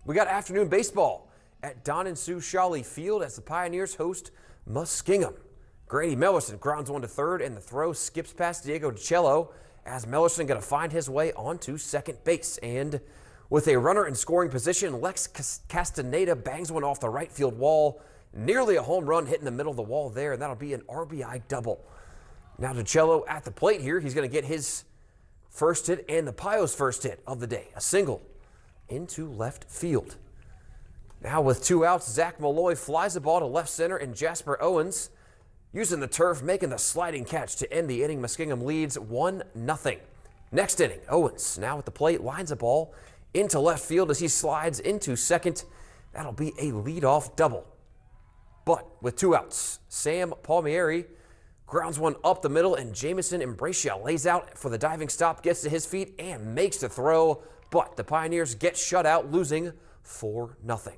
We got afternoon baseball at Don and Sue Schaly Field as the Pioneers host Muskingum. Grady Mellerson grounds one to third, and the throw skips past Diego DiCello as Mellerson going to find his way onto second base. And with a runner in scoring position, Lex Castaneda bangs one off the right field wall. Nearly a home run hitting the middle of the wall there, and that'll be an RBI double. Now DiCello at the plate here. He's going to get his first hit and the Pios' first hit of the day. A single into left field. Now with 2 outs, Zach Malloy flies the ball to left center, and Jasper Owens using the turf, making the sliding catch to end the inning. Muskingum leads 1-0. Next inning, Owens now at the plate lines the ball into left field as he slides into second. That'll be a leadoff double. But with 2 outs, Sam Palmieri grounds one up the middle, and Jamison Imbrachia lays out for the diving stop, gets to his feet and makes the throw. But the Pioneers get shut out, losing 4-0.